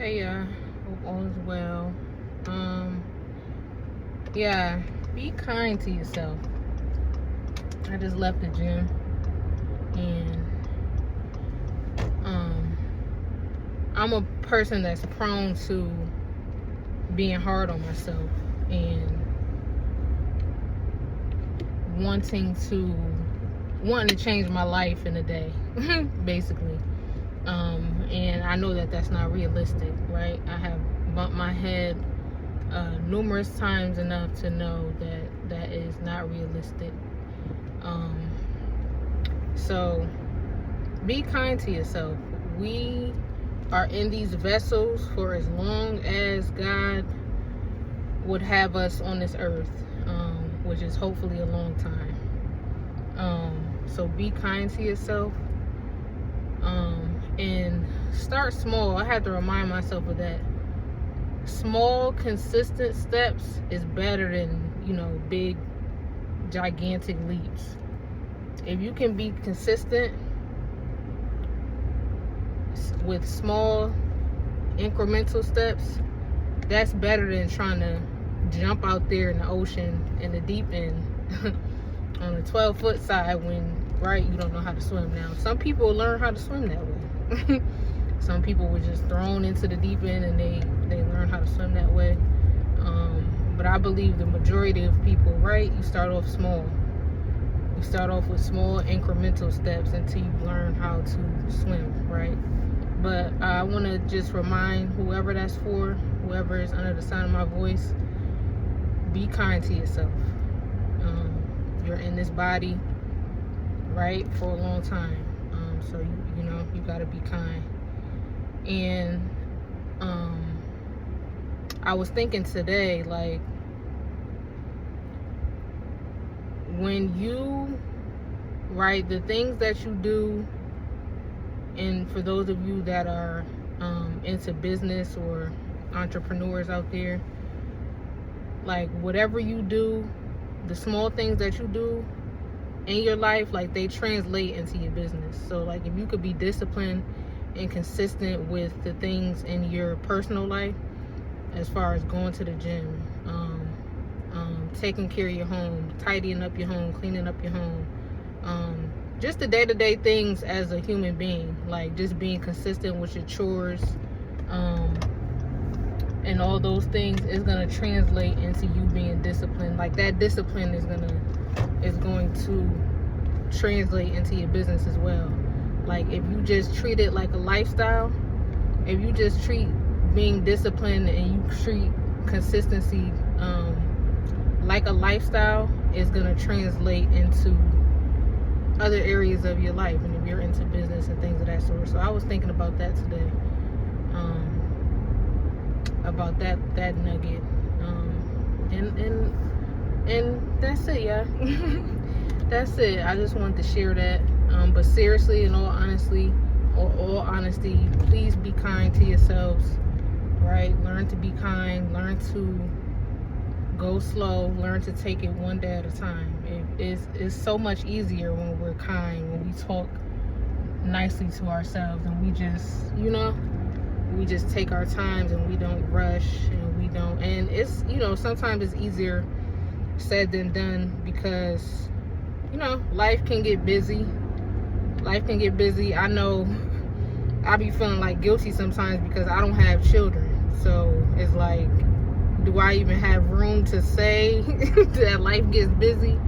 Hey, hope all is well. Yeah, be kind to yourself. I just left the gym, and I'm a person that's prone to being hard on myself and wanting to change my life in a day, basically. And I know that that's not realistic, right? I have bumped my head numerous times enough to know that that is not realistic. So be kind to yourself. We are in these vessels for as long as God would have us on this earth, which is hopefully a long time. So be kind to yourself, and start small. I have to remind myself of that. Small, consistent steps is better than, big, gigantic leaps. If you can be consistent with small, incremental steps, that's better than trying to jump out there in the ocean, in the deep end, on the 12-foot side when, you don't know how to swim. Now, some people learn how to swim that way. Some people were just thrown into the deep end and they learn how to swim that way. But I believe the majority of people, you start off small. You start off with small incremental steps until you learn how to swim, right? But I want to just remind whoever that's for, whoever is under the sound of my voice, be kind to yourself. You're in this body, for a long time. So you got to be kind. And I was thinking today, when you, the things that you do, and for those of you that are into business or entrepreneurs out there, whatever you do, the small things that you do in your life, they translate into your business. So if you could be disciplined and consistent with the things in your personal life, as far as going to the gym, taking care of your home, tidying up your home, cleaning up your home, just the day-to-day things as a human being, just being consistent with your chores, and all those things is going to translate into you being disciplined. That discipline is going to translate into your business as well. If you just treat it like a lifestyle, if you just treat being disciplined and you treat consistency like a lifestyle, it's going to translate into other areas of your life, and if you're into business and things of that sort. So I was thinking about that today, about that nugget, and that's it, yeah. That's it. I just wanted to share that. But seriously, in all honesty, please be kind to yourselves. Learn to be kind. Learn to go slow. Learn to take it one day at a time. It's so much easier when we're kind, when we talk nicely to ourselves, and we just take our times, and we don't rush, and it's, sometimes it's easier said than done, because life can get busy. I know I be feeling guilty sometimes because I don't have children. So it's do I even have room to say that life gets busy?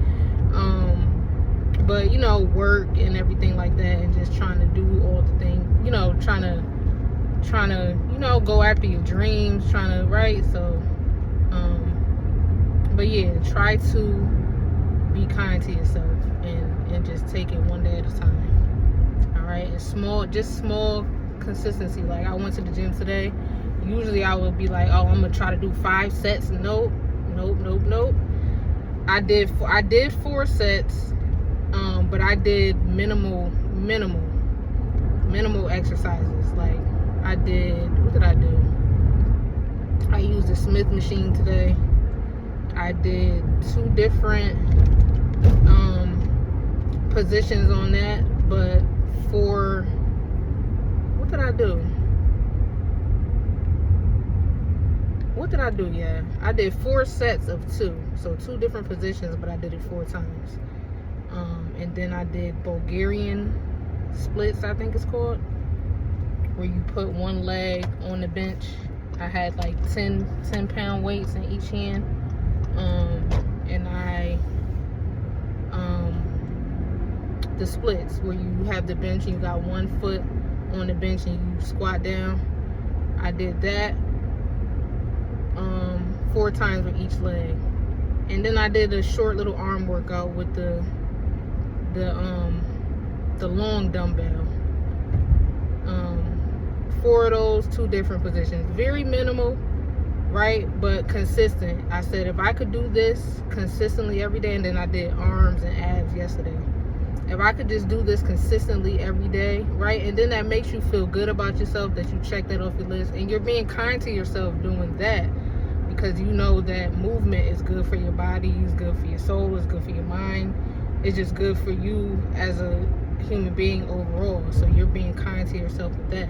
But work and everything like that, and just trying to do all the things, trying to go after your dreams, so but yeah, try to be kind to yourself, and just take it one day at a time. All right, and small consistency. I went to the gym today. Usually I would be I'm gonna try to do 5 sets. Nope. I did 4 sets, but I did minimal exercises. What did I do? I used the Smith machine today. I did 2 different positions on that, but what did I do? what did I do? Yeah, I did 4 sets of 2, so 2 different positions, but I did it 4 times. And then I did Bulgarian splits, I think it's called, where you put one leg on the bench. I had like 10 pound weights in each hand, and the splits, where you have the bench and you got 1 foot on the bench and you squat down. I did that 4 times with each leg. And then I did a short little arm workout with the long dumbbell. 4 of those, 2 different positions. Very minimal, right? But consistent. I said if I could do this consistently every day, and then I did arms and abs yesterday. If I could just do this consistently every day, right? And then that makes you feel good about yourself, that you check that off your list. And you're being kind to yourself doing that, because you know that movement is good for your body, it's good for your soul, it's good for your mind. It's just good for you as a human being overall. So you're being kind to yourself with that.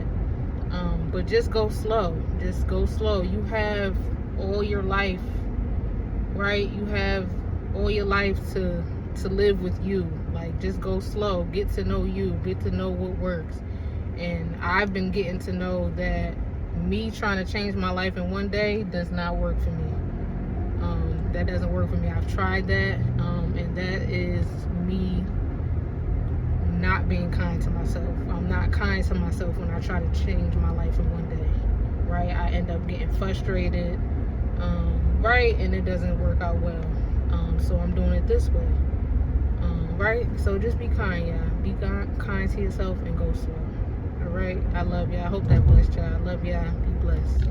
But just go slow. Just go slow. You have all your life, right? You have all your life to live with you. Like, just go slow. Get to know you. Get to know what works. And I've been getting to know that me trying to change my life in one day does not work for me. That doesn't work for me. I've tried that, and that is me not being kind to myself. I'm not kind to myself when I try to change my life in one day, right? I end up getting frustrated, right? And it doesn't work out well. So I'm doing it this way, right? So just be kind, y'all. Be kind to yourself and go slow. All right? I love y'all. I hope that blessed y'all. I love y'all. Be blessed.